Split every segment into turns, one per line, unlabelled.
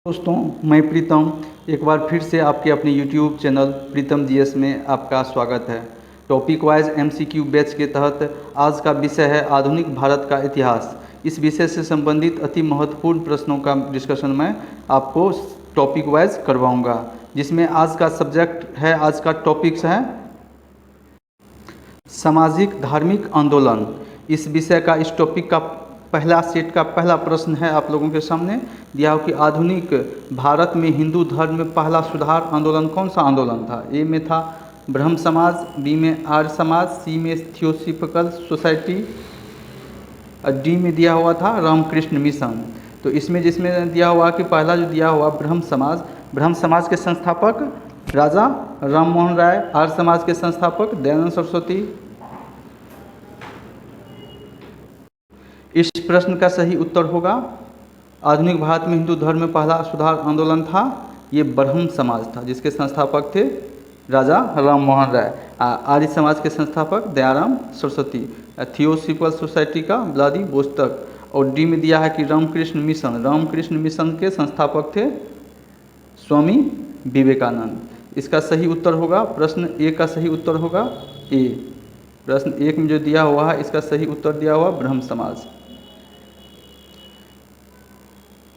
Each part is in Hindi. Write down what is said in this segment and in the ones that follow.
दोस्तों, मैं प्रीतम एक बार फिर से आपके अपने YouTube चैनल प्रीतम जीएस में आपका स्वागत है। टॉपिक वाइज MCQ बैच के तहत आज का विषय है आधुनिक भारत का इतिहास। इस विषय से संबंधित अति महत्वपूर्ण प्रश्नों का डिस्कशन मैं आपको टॉपिक वाइज करवाऊंगा, जिसमें आज का सब्जेक्ट है, आज का टॉपिक्स है सामाजिक धार्मिक आंदोलन। इस विषय का, इस टॉपिक का पहला सेट का पहला प्रश्न है आप लोगों के सामने दिया हो कि आधुनिक भारत में हिंदू धर्म में पहला सुधार आंदोलन कौन सा आंदोलन था। ए में था ब्रह्म समाज, बी में आर्य समाज, सी में थियोसॉफिकल सोसाइटी, डी में दिया हुआ था रामकृष्ण मिशन। तो इसमें जिसमें दिया हुआ कि पहला जो दिया हुआ ब्रह्म समाज के संस्थापक राजा राम मोहन राय, आर्य समाज के संस्थापक दयानंद सरस्वती। इस प्रश्न का सही उत्तर होगा आधुनिक भारत में हिंदू धर्म में पहला सुधार आंदोलन था, ये ब्रह्म समाज था, जिसके संस्थापक थे राजा राम मोहन राय। आर्य समाज के संस्थापक दयाराम सरस्वती। थियोसॉफिकल सोसाइटी का व्लादिवोस्तोक। और डी में दिया है कि रामकृष्ण मिशन के संस्थापक थे स्वामी विवेकानंद। इसका सही उत्तर होगा, प्रश्न ए का सही उत्तर होगा ए। प्रश्न एक में जो दिया हुआ है इसका सही उत्तर दिया हुआ ब्रह्म समाज।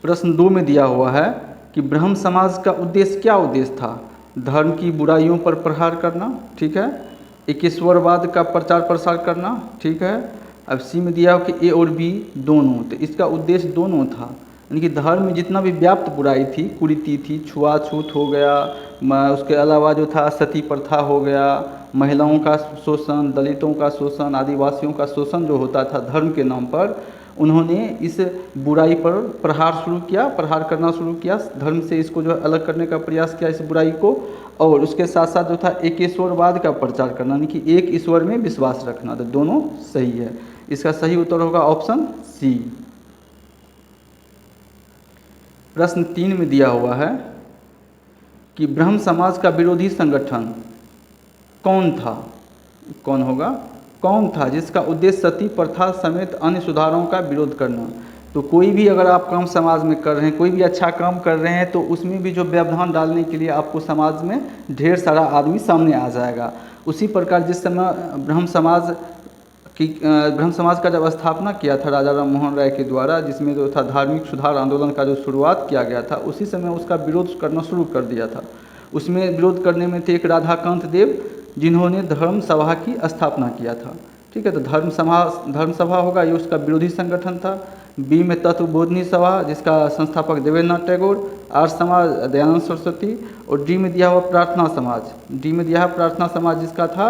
प्रश्न 2 में दिया हुआ है कि ब्रह्म समाज का उद्देश्य क्या उद्देश्य था। धर्म की बुराइयों पर प्रहार करना, ठीक है। एकेश्वरवाद का प्रचार प्रसार करना, ठीक है। अब सी में दिया हो कि ए और बी दोनों, तो इसका उद्देश्य दोनों था। यानी कि धर्म में जितना भी व्याप्त बुराई थी, कुरीति थी, छुआछूत हो गया, उसके अलावा जो था सती प्रथा हो गया, महिलाओं का शोषण, दलितों का शोषण, आदिवासियों का शोषण जो होता था धर्म के नाम पर, उन्होंने इस बुराई पर प्रहार करना शुरू किया, धर्म से इसको जो अलग करने का प्रयास किया इस बुराई को। और उसके साथ साथ जो था एकेश्वरवाद का प्रचार करना, यानी कि एक ईश्वर में विश्वास रखना। तो दोनों सही है, इसका सही उत्तर होगा ऑप्शन सी। प्रश्न 3 में दिया हुआ है कि ब्रह्म समाज का विरोधी संगठन कौन था। कौन था जिसका उद्देश्य सती प्रथा समेत अन्य सुधारों का विरोध करना। तो कोई भी अगर आप काम समाज में कर रहे हैं, कोई भी अच्छा काम कर रहे हैं, तो उसमें भी जो व्यवधान डालने के लिए आपको समाज में ढेर सारा आदमी सामने आ जाएगा। उसी प्रकार जिस समय ब्रह्म समाज का जब स्थापना किया था राजा राम मोहन राय के द्वारा, जिसमें जो था धार्मिक सुधार आंदोलन का जो शुरुआत किया गया था, उसी समय उसका विरोध करना शुरू कर दिया था। उसमें विरोध करने में थे एक राधाकांत देव, जिन्होंने धर्म सभा की स्थापना किया था, ठीक है। तो धर्म सभा होगा, ये उसका विरोधी संगठन था। बी में तत्वबोधिनी सभा, जिसका संस्थापक देवेंद्रनाथ टैगोर, आर्य समाज दयानंद सरस्वती। और डी में दिया हुआ प्रार्थना समाज, जिसका था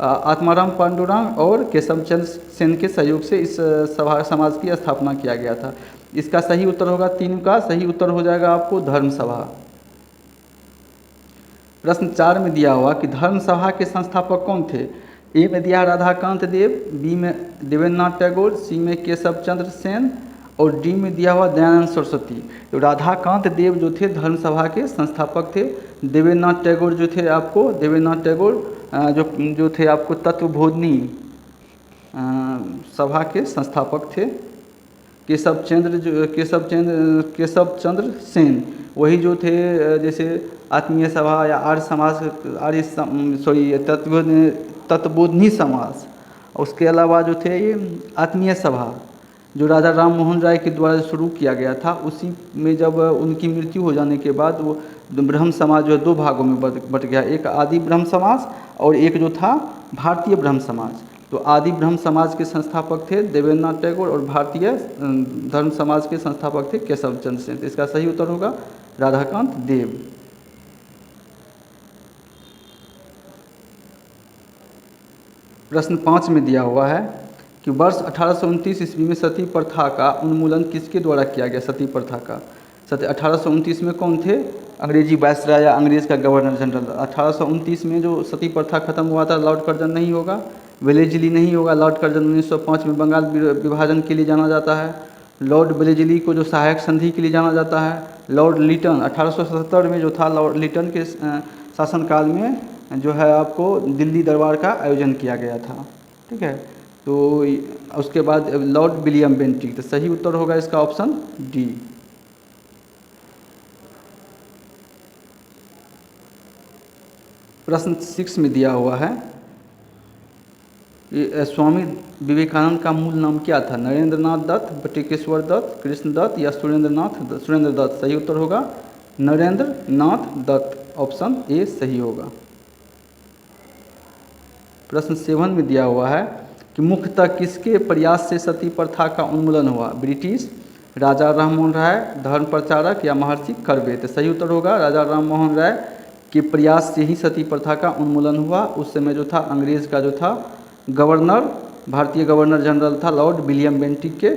आत्माराम पांडुरंग और केशव चंद्र सेन के सहयोग से इस समाज की स्थापना किया गया था। इसका सही उत्तर होगा 3 का सही उत्तर हो जाएगा आपको धर्म सभा। प्रश्न 4 में दिया हुआ कि धर्म सभा के संस्थापक कौन थे। ए में दिया राधाकांत देव, बी में देवेंद्रनाथ टैगोर, सी में केशव चंद्र सेन और डी में दिया हुआ दयानंद सरस्वती। तो राधाकांत देव जो थे धर्म सभा के संस्थापक थे। देवेंद्रनाथ टैगोर जो थे आपको जो थे आपको तत्वबोधिनी सभा के संस्थापक थे। केशव चंद्र सेन वही जो थे जैसे आत्मीय सभा या तत्वबोधिनी समाज। उसके अलावा जो थे ये आत्मीय सभा जो राजा राम मोहन राय के द्वारा शुरू किया गया था, उसी में जब उनकी मृत्यु हो जाने के बाद वो ब्रह्म समाज जो है 2 भागों में बट गया, एक आदि ब्रह्म समाज और एक जो था भारतीय ब्रह्म समाज। तो आदि ब्रह्म समाज के संस्थापक थे देवेंद्रनाथ टैगोर और भारतीय धर्म समाज के संस्थापक थे केशव चंद्र सेन। तो इसका सही उत्तर होगा राधाकांत देव। प्रश्न 5 में दिया हुआ है कि वर्ष 1829 ईस्वी में सती प्रथा का उन्मूलन किसके द्वारा किया गया। सती प्रथा का 1829 में कौन थे, अंग्रेजी वायसराय या अंग्रेज का गवर्नर जनरल। 1829 में जो सती प्रथा खत्म हुआ था, लॉर्ड कर्जन नहीं होगा, वेलेस्ली नहीं होगा। लॉर्ड कर्जन 1905 में बंगाल विभाजन के लिए जाना जाता है। लॉर्ड वेलेस्ली को जो सहायक संधि के लिए जाना जाता है। लॉर्ड लिटन 1877 में जो था, लॉर्ड लिटन के शासनकाल में जो है आपको दिल्ली दरबार का आयोजन किया गया था, ठीक है। तो उसके बाद लॉर्ड विलियम बेंटिक। तो सही उत्तर होगा इसका ऑप्शन डी। प्रश्न 6 में दिया हुआ है, स्वामी विवेकानंद का मूल नाम क्या था? नरेंद्र नाथ दत्त, बटुकेश्वर दत्त, कृष्ण दत्त या सुरेंद्र दत्त? सही उत्तर होगा नरेंद्र नाथ दत्त, ऑप्शन ए सही होगा। प्रश्न 7 में दिया हुआ है कि मुख्यतः किसके प्रयास से सती प्रथा का उन्मूलन हुआ? ब्रिटिश, राजा राममोहन राय, धर्म प्रचारक या महर्षि कर्वे? तो सही उत्तर होगा राजा राममोहन राय के प्रयास से ही सती प्रथा का उन्मूलन हुआ। उस समय जो था अंग्रेज़ का जो था गवर्नर, भारतीय गवर्नर जनरल था लॉर्ड विलियम बेंटिक के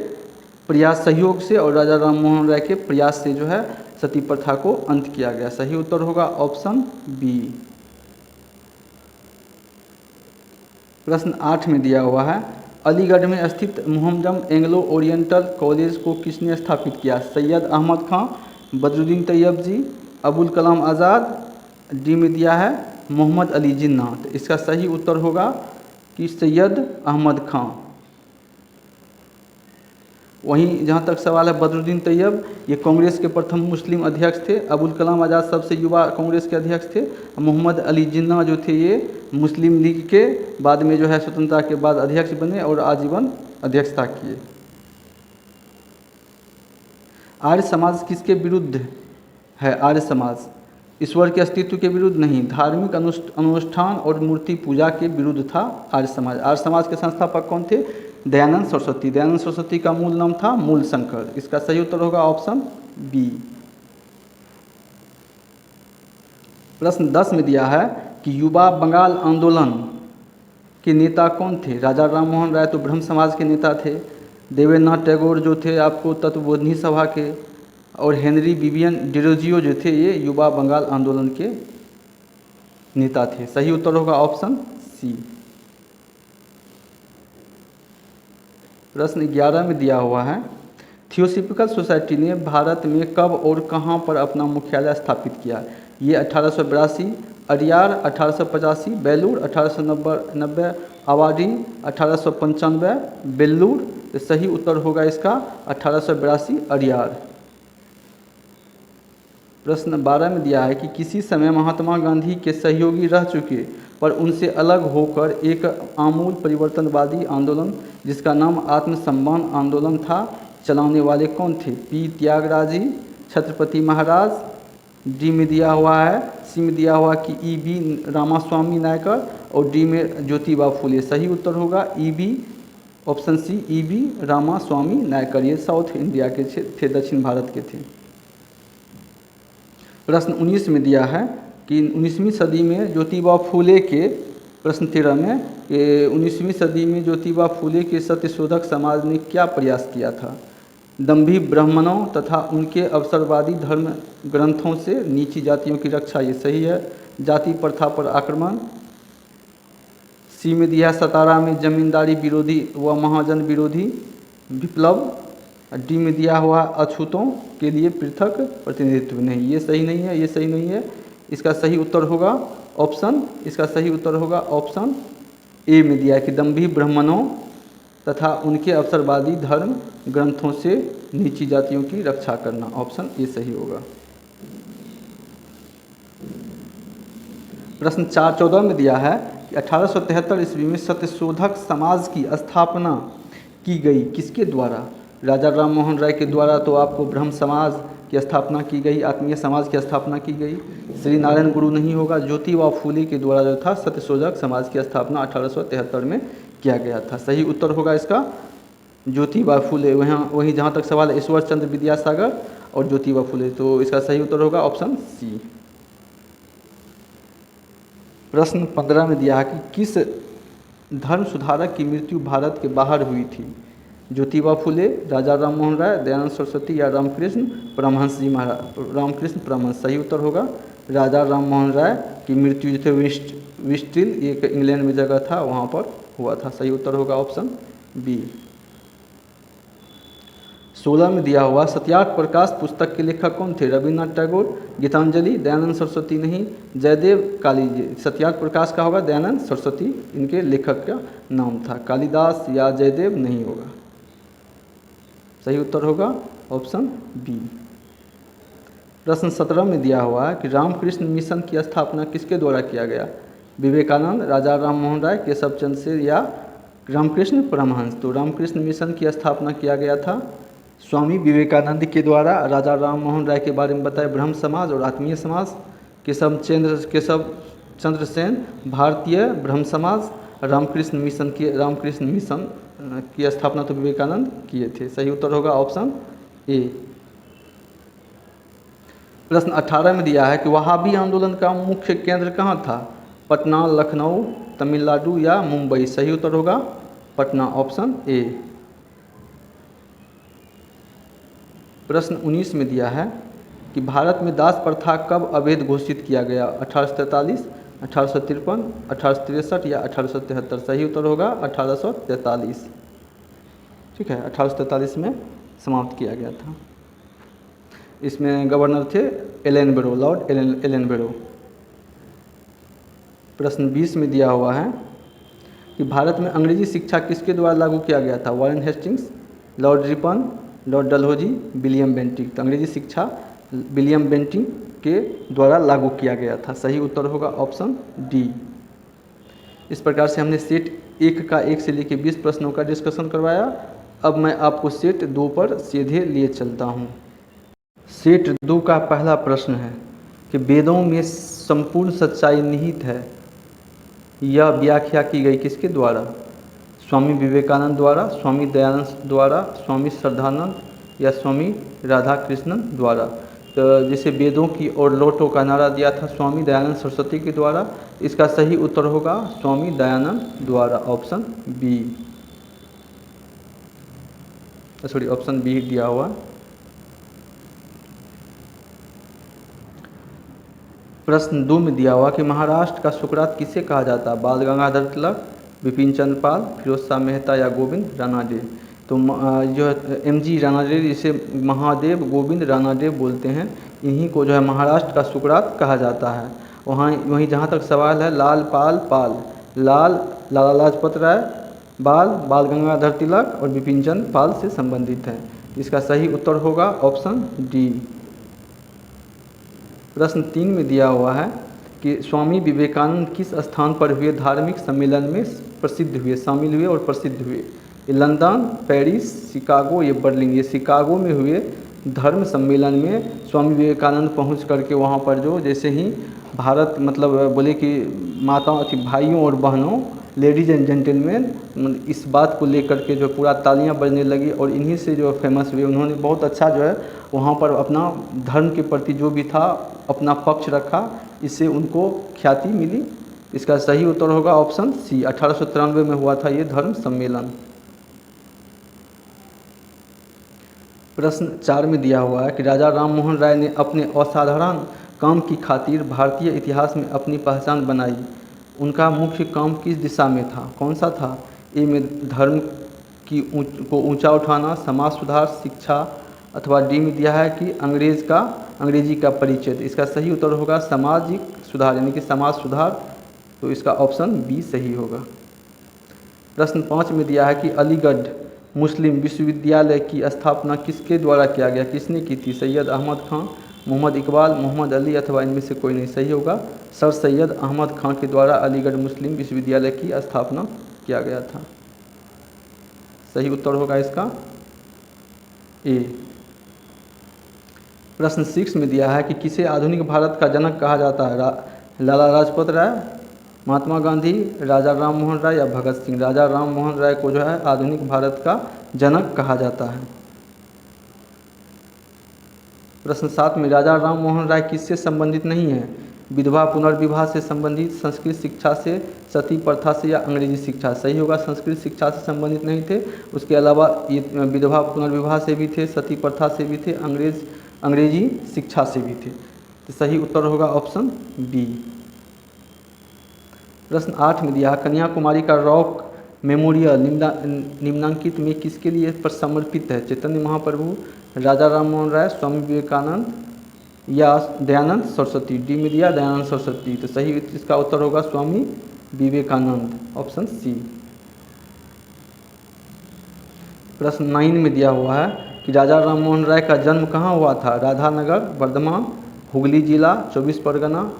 प्रयास सहयोग से और राजा राममोहन राय के प्रयास से जो है सती प्रथा को अंत किया गया। सही उत्तर होगा ऑप्शन बी। प्रश्न 8 में दिया हुआ है, अलीगढ़ में स्थित मोहम्मदन एंग्लो ओरिएंटल कॉलेज को किसने स्थापित किया? सैयद अहमद खां, बदरुद्दीन तैयब जी, अबुल कलाम आज़ाद, डी में दिया है मोहम्मद अली जिन्ना। तो इसका सही उत्तर होगा कि सैयद अहमद खां। वहीं जहाँ तक सवाल है बदरुद्दीन तैयब, ये कांग्रेस के प्रथम मुस्लिम अध्यक्ष थे। अबुल कलाम आज़ाद सबसे युवा कांग्रेस के अध्यक्ष थे। मोहम्मद अली जिन्ना जो थे ये मुस्लिम लीग के बाद में जो है स्वतंत्रता के बाद अध्यक्ष बने और आजीवन अध्यक्षता किए। आर्य समाज किसके विरुद्ध है? आर्य समाज ईश्वर के अस्तित्व के विरुद्ध नहीं, धार्मिक अनुष्ठान और मूर्ति पूजा के विरुद्ध था आर्य समाज। आर्य समाज के संस्थापक कौन थे? दयानंद सरस्वती। दयानंद सरस्वती का मूल नाम था मूल शंकर। इसका सही उत्तर होगा ऑप्शन बी। प्रश्न 10 में दिया है कि युवा बंगाल आंदोलन के नेता कौन थे? राजा राममोहन राय तो ब्रह्म समाज के नेता थे। देवेंद्रनाथ टैगोर जो थे आपको तत्वबोधिनी सभा के, और हेनरी विवियन डिरोजियो जो थे ये युवा बंगाल आंदोलन के नेता थे। सही उत्तर होगा ऑप्शन सी। प्रश्न 11 में दिया हुआ है, थियोसॉफिकल सोसाइटी ने भारत में कब और कहां पर अपना मुख्यालय स्थापित किया? ये 1882, अरियार 1885, बेलूर 1890, अवाडी 1895, बेल्लूर। तो सही उत्तर होगा इसका 1882 अरियार। प्रश्न 12 में दिया है कि किसी समय महात्मा गांधी के सहयोगी रह चुके पर उनसे अलग होकर एक आमूल परिवर्तनवादी आंदोलन जिसका नाम आत्मसम्मान आंदोलन था, चलाने वाले कौन थे? पी त्यागराजी, छत्रपति महाराज, डी में दिया हुआ है, सी में दिया हुआ कि ई बी रामास्वामी नायकर, और डी में ज्योतिबा फुले। सही उत्तर होगा E B, option C E B Ramaswami Naicker. ये साउथ इंडिया के थे, दक्षिण भारत के थे। प्रश्न 19 में दिया है कि 19वीं सदी में ज्योतिबा फुले के, प्रश्न 13 में, 19वीं सदी में ज्योतिबा फुले के सत्यशोधक समाज ने क्या प्रयास किया था? दंभी ब्राह्मणों तथा उनके अवसरवादी धर्म ग्रंथों से नीची जातियों की रक्षा। ये सही है। जाति प्रथा पर आक्रमण। सी में दिया सतारा में जमींदारी विरोधी व महाजन विरोधी विप्लव। डी में दिया हुआ अछूतों के लिए पृथक प्रतिनिधित्व। नहीं, ये सही नहीं है, ये सही नहीं है। इसका सही उत्तर होगा ऑप्शन, इसका सही उत्तर होगा ऑप्शन ए में दिया है कि दंभी ब्राह्मणों तथा उनके अवसरवादी धर्म ग्रंथों से नीची जातियों की रक्षा करना। ऑप्शन ए सही होगा। प्रश्न 4-14 में दिया है कि 1873 ईस्वी में सत्यशोधक समाज की स्थापना की गई किसके द्वारा? राजा राममोहन राय के द्वारा तो आपको ब्रह्म समाज की स्थापना की गई, आत्मीय समाज की स्थापना की गई। श्री नारायण गुरु नहीं होगा। ज्योतिबा फुले के द्वारा जो था सत्यशोधक समाज की स्थापना 1873 में किया गया था। सही उत्तर होगा इसका ज्योतिबा फुले। वहीं जहाँ तक सवाल है ईश्वर चंद्र विद्यासागर और ज्योतिबा फुले, तो इसका सही उत्तर होगा ऑप्शन सी। प्रश्न 15 में दिया है कि किस धर्म सुधारक की मृत्यु भारत के बाहर हुई थी? ज्योतिबा फुले, राजा राममोहन राय, दयानंद सरस्वती या रामकृष्ण परमहंस जी महाराज? रामकृष्ण परमहंस। सही उत्तर होगा राजा राममोहन राय की मृत्यु जो थे विस्टिल, एक इंग्लैंड में जगह था, वहाँ पर हुआ था। सही उत्तर होगा ऑप्शन बी। 16 में दिया हुआ सत्यार्थ प्रकाश पुस्तक के लेखक कौन थे? रविन्द्रनाथ टैगोर, गीतांजलि, दयानंद सरस्वती नहीं, जयदेव कालीजी। सत्यार्थ प्रकाश का होगा दयानंद सरस्वती, इनके लेखक का नाम था। कालिदास या जयदेव नहीं होगा। सही उत्तर होगा ऑप्शन बी। प्रश्न 17 में दिया हुआ है कि रामकृष्ण मिशन की स्थापना किसके द्वारा किया गया? विवेकानंद, राजा राम मोहन राय, केशव चंद्र सेन या रामकृष्ण परमहंस? तो रामकृष्ण मिशन की स्थापना किया गया था स्वामी विवेकानंद के द्वारा। राजा राम मोहन राय के बारे में बताया ब्रह्म समाज और आत्मीय समाज। केशव चंद्र सेन भारतीय ब्रह्म समाज। रामकृष्ण मिशन की स्थापना तो विवेकानंद किए थे। सही उत्तर होगा ऑप्शन ए। प्रश्न 18 में दिया है कि वहाबी आंदोलन का मुख्य केंद्र कहाँ था? पटना, लखनऊ, तमिलनाडु या मुंबई? सही उत्तर होगा पटना, ऑप्शन ए। प्रश्न 19 में दिया है कि भारत में दास प्रथा कब अवैध घोषित किया गया? 1843, 1853, 1863 या 1873? सही उत्तर होगा 1843। ठीक है, 1843 में समाप्त किया गया था। इसमें गवर्नर थे एलन बेरो, लॉर्ड एलन बेरो। प्रश्न 20 में दिया हुआ है कि भारत में अंग्रेजी शिक्षा किसके द्वारा लागू किया गया था? Warren Hastings, Lord Ripon, Lord Dalhousie, William Bentinck? तो अंग्रेजी शिक्षा विलियम बेंटिंग के द्वारा लागू किया गया था। सही उत्तर होगा ऑप्शन डी। इस प्रकार से हमने सेट 1 का 1 से लेकर 20 प्रश्नों का डिस्कशन करवाया। अब मैं आपको सेट 2 पर सीधे लिए चलता हूँ। सेट 2 का पहला प्रश्न है कि वेदों में संपूर्ण सच्चाई निहित है, यह व्याख्या की गई किसके द्वारा? स्वामी विवेकानंद द्वारा, स्वामी दयानंद द्वारा, स्वामी श्रद्धानंद या स्वामी राधा कृष्णन द्वारा? तो जैसे वेदों की ओर लौटो का नारा दिया था स्वामी दयानंद सरस्वती के द्वारा। इसका सही उत्तर होगा स्वामी दयानंद द्वारा, option B. Sorry, option B दिया हुआ। प्रश्न 2 में दिया हुआ कि महाराष्ट्र का सुकरात किसे कहा जाता है? बाल गंगाधर तिलक, बिपिन चंद्र पाल, फिरोज शाह मेहता या गोविंद रानाडे? तो जो MG रानाडे, जिसे महादेव गोविंद रानाडे बोलते हैं, इन्हीं को जो है महाराष्ट्र का सुकरात कहा जाता है। वहीं जहाँ तक सवाल है लाल पाल, लाल लाला लाजपत राय, बाल गंगाधर तिलक और बिपिन चंद्र पाल से संबंधित है। इसका सही उत्तर होगा ऑप्शन डी। प्रश्न 3 में दिया हुआ है कि स्वामी विवेकानंद किस स्थान पर हुए धार्मिक सम्मेलन में शामिल हुए और प्रसिद्ध हुए? ये लंदन, पेरिस, शिकागो या बर्लिन? ये शिकागो में हुए धर्म सम्मेलन में स्वामी विवेकानंद पहुंच करके वहां पर जो जैसे ही भारत मतलब बोले कि माताओं की भाइयों और बहनों, लेडीज एंड जेंटलमैन, इस बात को लेकर के जो पूरा तालियां बजने लगी और इन्हीं से जो फेमस हुए। उन्होंने बहुत अच्छा जो है वहाँ पर अपना धर्म के प्रति जो भी था अपना पक्ष रखा, इससे उनको ख्याति मिली। इसका सही उत्तर होगा ऑप्शन सी। 1893 में हुआ था ये धर्म सम्मेलन। प्रश्न 4 में दिया हुआ है कि राजा राम मोहन राय ने अपने असाधारण काम की खातिर भारतीय इतिहास में अपनी पहचान बनाई। उनका मुख्य काम किस दिशा में था? कौन सा था? ए में धर्म को ऊंचा उठाना, समाज सुधार, शिक्षा, अथवा डी में दिया है कि अंग्रेजी का परिचय। इसका सही उत्तर होगा सामाजिक सुधार, यानी कि समाज सुधार। तो इसका ऑप्शन बी सही होगा। प्रश्न 5 में दिया है कि अलीगढ़ मुस्लिम विश्वविद्यालय की स्थापना किसके द्वारा किया गया? किसने की थी? सैयद अहमद खां, मोहम्मद इकबाल, मोहम्मद अली अथवा इनमें से कोई नहीं? सही होगा सर सैयद अहमद खां के द्वारा अलीगढ़ मुस्लिम विश्वविद्यालय की स्थापना किया गया था। सही उत्तर होगा इसका ए। प्रश्न 6 में दिया है कि किसे आधुनिक भारत का जनक कहा जाता है? लाला लाजपत राय, महात्मा गांधी, राजा राम मोहन राय या भगत सिंह? राजा राम मोहन राय को जो है आधुनिक भारत का जनक कहा जाता है। प्रश्न 7 में राजा राम मोहन राय किससे संबंधित नहीं है? विधवा पुनर्विवाह से संबंधित, संस्कृत शिक्षा से, सती प्रथा से या अंग्रेजी शिक्षा? सही होगा संस्कृत शिक्षा से संबंधित नहीं थे। उसके अलावा ये विधवा पुनर्विवाह से भी थे, सती प्रथा से भी थे, अंग्रेजी शिक्षा से भी थे। तो सही उत्तर होगा ऑप्शन बी। प्रश्न 8 में दिया कन्याकुमारी का रॉक मेमोरियल निम्नांकित में किसके लिए समर्पित है? चैतन्य महाप्रभु, राजा राम मोहन राय, स्वामी विवेकानंद या दयानंद सरस्वती? डी में दिया दयानंद सरस्वती। तो सही इसका उत्तर होगा स्वामी विवेकानंद, ऑप्शन सी। प्रश्न 9 में दिया हुआ है कि राजा राम मोहन राय का जन्म कहाँ हुआ था? राधानगर, वर्धमान, हुगली जिला, 24 परगना।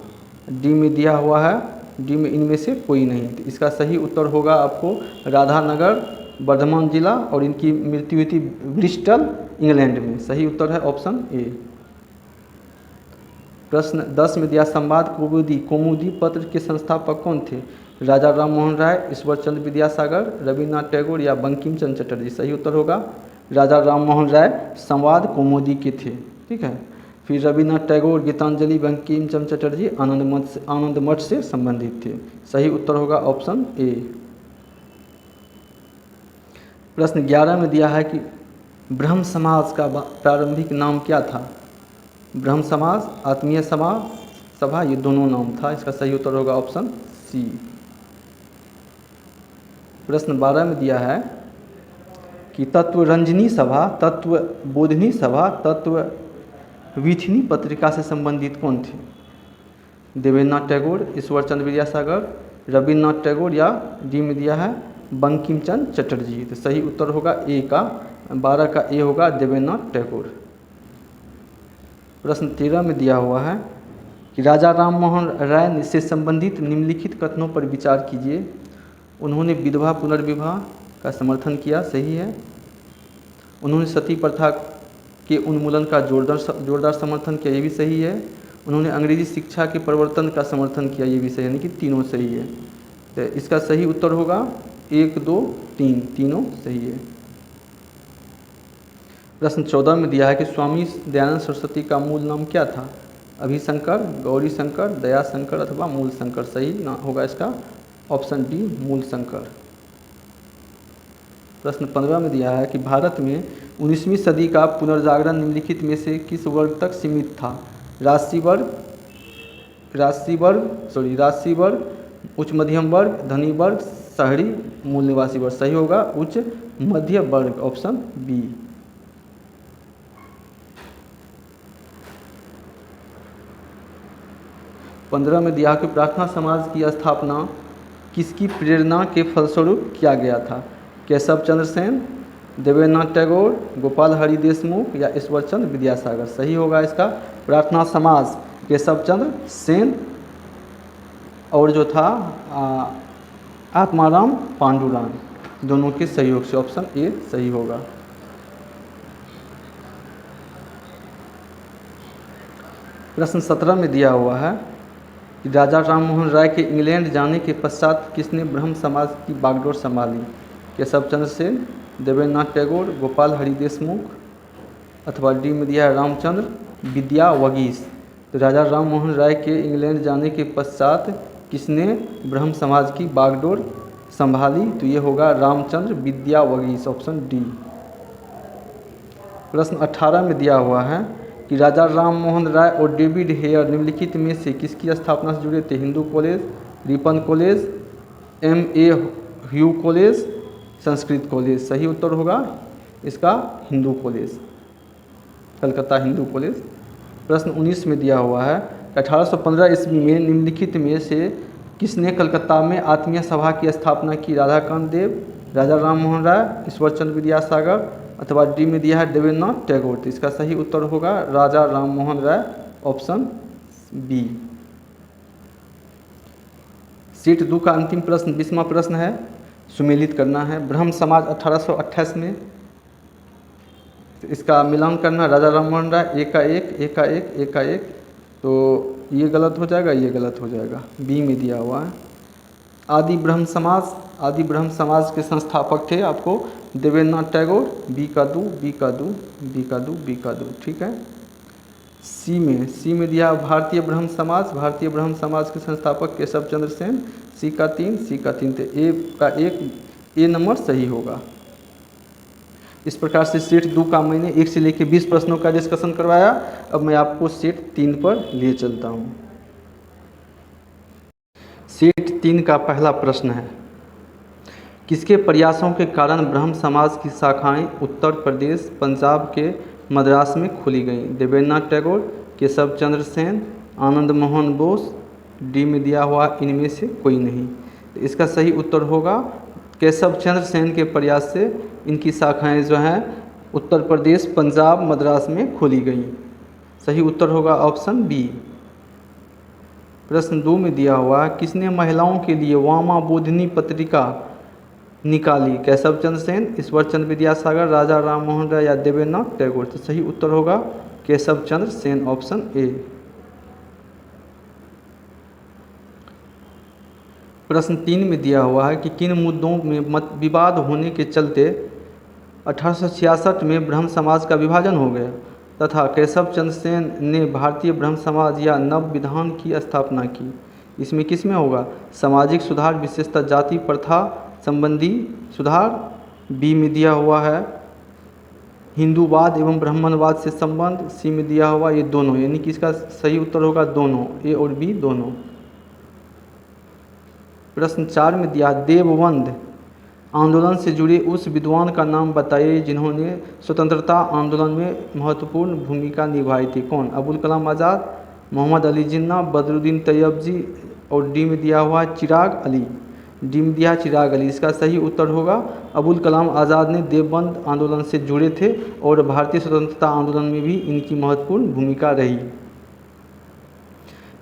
डी में दिया हुआ है, डी में इनमें से कोई नहीं। तो इसका सही उत्तर होगा आपको राधानगर, वर्धमान जिला, और इनकी मृत्यु हुई थी ब्रिस्टल, इंग्लैंड में। सही उत्तर है ऑप्शन ए। प्रश्न 10 में दिया, संवाद कौमुदी पत्र के संस्थापक कौन थे? राजा राम मोहन राय, ईश्वर चंद्र विद्यासागर, रविन्द्रनाथ टैगोर या बंकिम चंद्र चटर्जी। सही उत्तर होगा राजा राम मोहन राय संवाद कौमुदी के थे। ठीक है, फिर रविन्द्रनाथ टैगोर, गीतांजलि, बंकिम चंद्र चटर्जी आनंद मठ से संबंधित थे। सही उत्तर होगा ऑप्शन ए। प्रश्न 11 में दिया है कि ब्रह्म समाज का प्रारंभिक नाम क्या था? ब्रह्म समाज, आत्मीय समाज सभा, ये दोनों नाम था। इसका सही उत्तर होगा ऑप्शन सी। प्रश्न 12 में दिया है कि तत्वरंजनी सभा, तत्वबोधिनी सभा, तत्ववीथिनी पत्रिका से संबंधित कौन थे? देवेंद्रनाथ टैगोर, ईश्वर चंद्र विद्यासागर, रविन्द्रनाथ टैगोर या डी में दिया है बंकिम चंद्र चटर्जी। तो सही उत्तर होगा ए का, 12 का ए होगा देवेंद्रनाथ टैगोर। प्रश्न 13 में दिया हुआ है कि राजा राम मोहन राय से संबंधित निम्नलिखित कथनों पर विचार कीजिए। उन्होंने विधवा पुनर्विवाह का समर्थन किया, सही है। उन्होंने सती प्रथा के उन्मूलन का जोरदार समर्थन किया, ये भी सही है। उन्होंने अंग्रेजी शिक्षा के प्रवर्तन का समर्थन किया, ये भी सही है, यानी कि तीनों सही है। तो इसका सही उत्तर होगा 1, 2, 3, तीनों सही है। प्रश्न 14 में दिया है कि स्वामी दयानंद सरस्वती का मूल नाम क्या था? अभिशंकर, गौरी शंकर, दया शंकर अथवा मूल शंकर। सही ना होगा इसका ऑप्शन डी, मूल शंकर। प्रश्न 15 में दिया है कि भारत में 19वीं सदी का पुनर्जागरण निम्नलिखित में से किस वर्ग तक सीमित था? राजसी वर्ग, उच्च मध्यम वर्ग, धनी वर्ग, शहरी मूल निवासी वर्ग। सही होगा उच्च मध्य वर्ग, ऑप्शन बी। पंद्रह में दिया कि प्रार्थना समाज की स्थापना किसकी प्रेरणा के फलस्वरूप किया गया था? केशव चंद्र सेन, देवेंद्रनाथ टैगोर, गोपाल हरि देशमुख या ईश्वर चंद्र विद्यासागर। सही होगा इसका प्रार्थना समाज केशव चंद्र सेन और जो था आत्माराम पांडुरंग, दोनों के सहयोग से ऑप्शन ए सही होगा। प्रश्न 17 में दिया हुआ है कि राजा राम मोहन राय के इंग्लैंड जाने के पश्चात किसने ब्रह्म समाज की बागडोर संभाली? केशव चंद्र सेन, देवेंद्रनाथ टैगोर, गोपाल हरि देशमुख अथवा डी में दिया है रामचंद्र विद्यावगीश। तो राजा राम मोहन राय के इंग्लैंड जाने के पश्चात किसने ब्रह्म समाज की बागडोर संभाली? तो ये होगा रामचंद्र विद्यावगीश, ऑप्शन डी। प्रश्न 18 में दिया हुआ है कि राजा राम मोहन राय और डेविड हेयर निम्नलिखित में से किसकी स्थापना से जुड़े थे? Hindu college, Ripon college, M.A. ह्यू कॉलेज, संस्कृत कॉलेज। सही उत्तर होगा इसका हिंदू कॉलेज, कलकत्ता हिंदू कॉलेज। प्रश्न 19 में दिया हुआ है 1815 ईस्वी में निम्नलिखित में से किसने कलकत्ता में आत्मीय सभा की स्थापना की? राधाकांत देव, राजा राम मोहन राय, ईश्वर चंद्र विद्यासागर अथवा डी में दिया है देवेंद्रनाथ टैगोर। तो इसका सही उत्तर होगा राजा Ram Mohan Roy, option B. Set 2 का अंतिम प्रश्न 20वां प्रश्न है, सुमेलित करना है। ब्रह्म समाज 1828 में, तो इसका मिलान करना राजा राम मोहन राय, एक का एक, तो ये गलत हो जाएगा, ये गलत हो जाएगा। बी में दिया हुआ है आदि ब्रह्म समाज के संस्थापक थे आपको देवेंद्रनाथ टैगोर। बी का दू, ठीक है। सी में दिया भारतीय ब्रह्म समाज के संस्थापक केशव चंद्र सेन। सी का 3, तो ए का 1 ए नंबर सही होगा। इस प्रकार से सेट 2 का मैंने 1 से लेकर 20 प्रश्नों का डिस्कशन करवाया। अब मैं आपको सेट 3 पर ले चलता हूँ। सेट 3 का पहला प्रश्न है, किसके प्रयासों के कारण ब्रह्म समाज की शाखाएं उत्तर प्रदेश, पंजाब के मद्रास में खुली गईं? देवेंद्रनाथ टैगोर, केशव चंद्र सेन, आनंद मोहन बोस। डी में दिया हुआ इनमें से कोई नहीं। तो इसका सही उत्तर होगा केशव चंद्र सेन के प्रयास से इनकी शाखाएं जो हैं उत्तर प्रदेश, पंजाब, मद्रास में खोली गई। सही उत्तर होगा ऑप्शन बी। प्रश्न 2 में दिया हुआ, किसने महिलाओं के लिए वामा बोधिनी पत्रिका निकाली? केशव चंद्र सेन, ईश्वर चंद्र विद्यासागर, राजा राम मोहन राय या देवेंद्रनाथ टैगोर? तो सही उत्तर होगा केशव चंद्र सेन, ऑप्शन ए। प्रश्न 3 में दिया हुआ है कि किन मुद्दों में मत विवाद होने के चलते 1866 में ब्रह्म समाज का विभाजन हो गया तथा केशव चंद्र सेन ने भारतीय ब्रह्म समाज या नव विधान की स्थापना की? इसमें किस में होगा? सामाजिक सुधार, विशेषतः जाति प्रथा संबंधी सुधार। बी में दिया हुआ है हिंदूवाद एवं ब्राह्मणवाद से संबंध। सी में दिया हुआ ये दोनों, यानी कि इसका सही उत्तर होगा दोनों, ए और बी दोनों। प्रश्न 4 में दिया, देवबंद आंदोलन से जुड़े उस विद्वान का नाम बताइए जिन्होंने स्वतंत्रता आंदोलन में महत्वपूर्ण भूमिका निभाई थी? कौन? अबुल कलाम आज़ाद, मोहम्मद अली जिन्ना, बदरुद्दीन तैयबजी और डी में दिया हुआ चिराग अली। डी में दिया चिराग अली। इसका सही उत्तर होगा अबुल कलाम आज़ाद ने देवबंद आंदोलन से जुड़े थे और भारतीय स्वतंत्रता आंदोलन में भी इनकी महत्वपूर्ण भूमिका रही।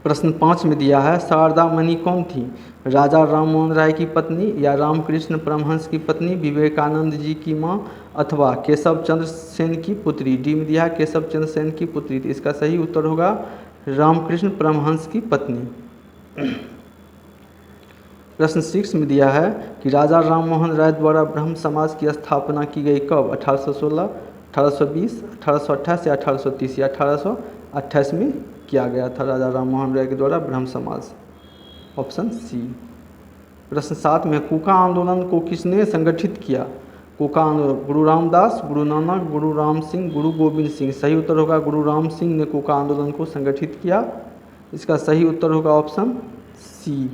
प्रश्न 5 में दिया है, शारदा मणि कौन थी? राजा राम मोहन राय की पत्नी या रामकृष्ण परमहंस की पत्नी, विवेकानंद जी की मां अथवा केशव चंद्र सेन की पुत्री? डी में दिया है केशव चंद्र सेन की पुत्री। तो इसका सही उत्तर होगा रामकृष्ण परमहंस की पत्नी। प्रश्न 6 में दिया है कि राजा राम मोहन राय द्वारा ब्रह्म समाज की स्थापना की गई कब? 1816, 1820, 1828 या 1830? या 1828 में किया गया था राजा राम मोहन राय के द्वारा ब्रह्म समाज, ऑप्शन सी। प्रश्न 7 में, कूका आंदोलन को किसने संगठित किया? कूका आंदोलन गुरु रामदास, गुरु नानक, गुरु राम सिंह, गुरु गोविंद सिंह? सही उत्तर होगा गुरु राम सिंह ने कूका आंदोलन को संगठित किया। इसका सही उत्तर होगा ऑप्शन सी।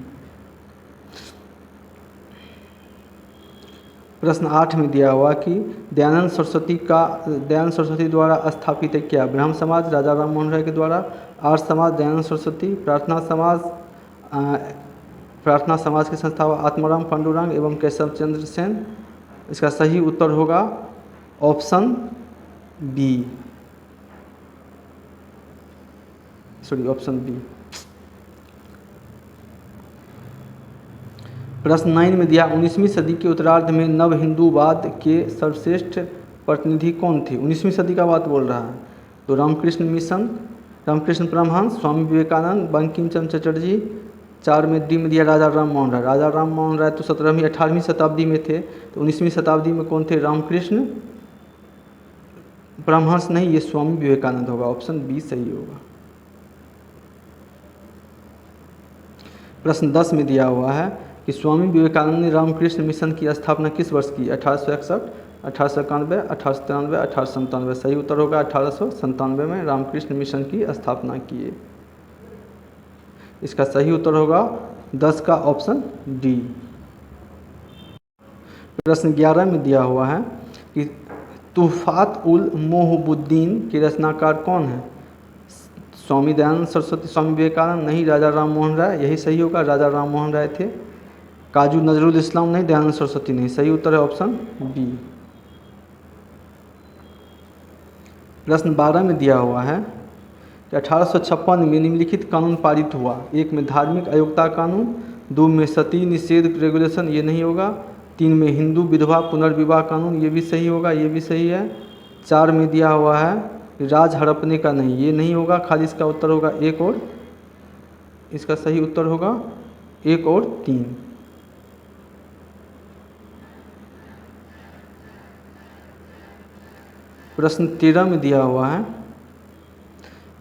प्रश्न 8 में दिया हुआ कि दयानंद सरस्वती द्वारा स्थापित है क्या? ब्रह्म समाज राजा राम मोहन राय के द्वारा, आर्य समाज दयानंद सरस्वती, प्रार्थना समाज के संस्थापक आत्माराम पांडुरंग एवं केशव चंद्र सेन? इसका सही उत्तर होगा ऑप्शन बी, ऑप्शन बी। प्रश्न 9 में दिया, 19वीं सदी के उत्तरार्ध में नव हिंदूवाद के सर्वश्रेष्ठ प्रतिनिधि कौन थे? 19वीं सदी का बात बोल रहा है। तो रामकृष्ण मिशन, रामकृष्ण परमहंस, स्वामी विवेकानंद, बंकिम चंद्र चटर्जी। 4 में डी में दिया राजा राम मोहन राय। राजा राम मोहन राय तो 17वीं 18वीं शताब्दी में थे, तो 19वीं शताब्दी में कौन थे? रामकृष्ण परमहंस नहीं, ये स्वामी विवेकानंद होगा, ऑप्शन बी सही होगा। प्रश्न 10 में दिया हुआ है कि स्वामी विवेकानंद ने रामकृष्ण मिशन की स्थापना किस वर्ष की? 1861, 1891, 1893, 1897? सही उत्तर होगा 1897 में रामकृष्ण मिशन की स्थापना की। इसका सही उत्तर होगा 10 का ऑप्शन डी। प्रश्न 11 में दिया हुआ है कि तुहफात उल मोहबुद्दीन के रचनाकार कौन है? स्वामी दयानंद सरस्वती, स्वामी विवेकानंद नहीं, राजा राम मोहन राय? यही सही होगा, राजा राम मोहन राय थे। काजू नजरुल इस्लाम नहीं, दयानंद सरस्वती नहीं। सही उत्तर है ऑप्शन बी। प्रश्न 12 में दिया हुआ है कि 1856 में निम्नलिखित कानून पारित हुआ? 1 में धार्मिक अयोग्यता कानून, 2 में सती निषेध रेगुलेशन, ये नहीं होगा, 3 में हिंदू विधवा पुनर्विवाह कानून, ये भी सही होगा, ये भी सही है। 4 में दिया हुआ है राज हड़पने का नहीं, ये नहीं होगा, खाली इसका उत्तर होगा 1 और, इसका सही उत्तर होगा 1 और 3। प्रश्न 13 में दिया हुआ है,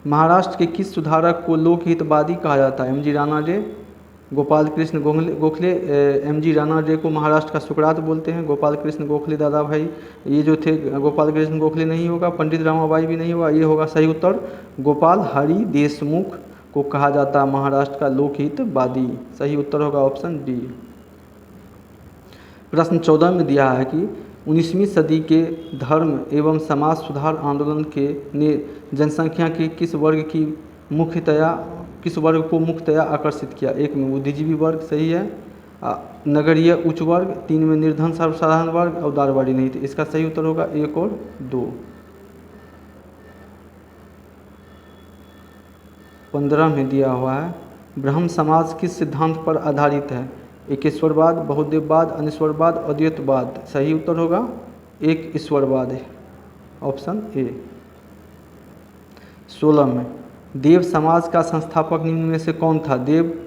महाराष्ट्र के किस सुधारक को लोकहितवादी कहा जाता है? MG. Rana day, Gopal Krishna Gokhale. MG. Rana day को महाराष्ट्र का सुकरात बोलते हैं। गोपाल कृष्ण गोखले दादा भाई ये जो थे, गोपाल कृष्ण गोखले नहीं होगा, पंडित रामाबाई भी नहीं होगा, ये होगा सही उत्तर। गोपाल हरि देशमुख को कहा जाता है महाराष्ट्र का लोकहितवादी। सही उत्तर होगा ऑप्शन डी। प्रश्न 14 में दिया है कि 19वीं सदी के धर्म एवं समाज सुधार आंदोलन के ने जनसंख्या के किस वर्ग को मुख्यतया आकर्षित किया? 1 में बुद्धिजीवी वर्ग, सही है, नगरीय उच्च वर्ग, 3 में निर्धन सर्वसाधारण वर्ग और दारवाड़ी नहीं थे। इसका सही उत्तर होगा 1 और 2। 15 में दिया हुआ है ब्रह्म समाज किस सिद्धांत पर आधारित है? एकेश्वरवाद, बहुदेववाद, अनिश्वरवाद, अद्वैतवाद। सही उत्तर होगा एक ईश्वरवाद है, ऑप्शन ए। 16 में देव समाज का संस्थापक निम्न में से कौन था? देव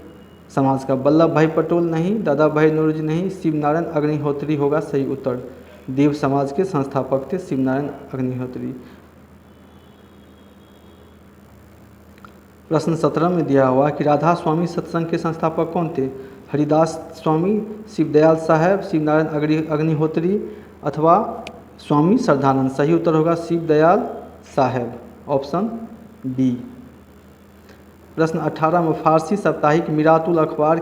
समाज का वल्लभ भाई पटेल नहीं, दादा भाई नौरोजी नहीं, शिव नारायण अग्निहोत्री होगा सही उत्तर। देव समाज के संस्थापक थे शिव नारायण अग्निहोत्री। प्रश्न 17 में दिया हुआ कि राधा स्वामी सत्संग के संस्थापक कौन थे? हरिदास स्वामी, शिवदयाल साहब, शिव नारायण अग्निहोत्री अथवा स्वामी श्रद्धानंद। सही उत्तर होगा शिवदयाल साहब, ऑप्शन बी। प्रश्न 18 में फारसी साप्ताहिक मिरातुल अखबार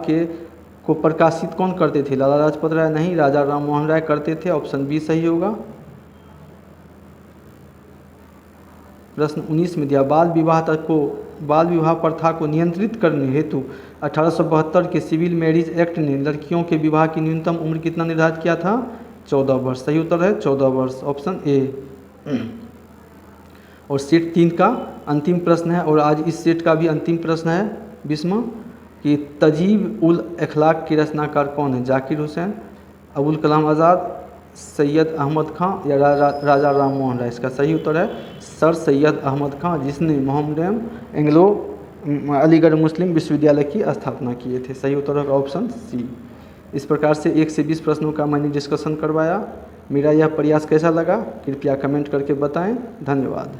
को प्रकाशित कौन करते थे? लाला लाजपत राय नहीं, राजा राम मोहन राय करते थे, ऑप्शन बी सही होगा। प्रश्न 19 में दिया बाल विवाह प्रथा को नियंत्रित करने हेतु 1872 के सिविल मैरिज एक्ट ने लड़कियों के विवाह की न्यूनतम उम्र कितना निर्धारित किया था? 14 वर्ष। सही उत्तर है 14 वर्ष, ऑप्शन ए। और सेट 3 का अंतिम प्रश्न है और आज इस सेट का भी अंतिम प्रश्न है 20वां कि तजीब उल अखलाक के रचनाकार कौन है? जाकिर हुसैन, अबुल कलाम आज़ाद, सैयद अहमद खां या राजा राम मोहन राय। इसका सही उत्तर है सर सैयद अहमद खां, जिसने मोहम्मडन एंग्लो अलीगढ़ मुस्लिम विश्वविद्यालय की स्थापना किए थे। सही उत्तर होगा ऑप्शन सी। इस प्रकार से 1 से 20 प्रश्नों का मैंने डिस्कशन करवाया। मेरा यह प्रयास कैसा लगा कृपया कमेंट करके बताएं। धन्यवाद।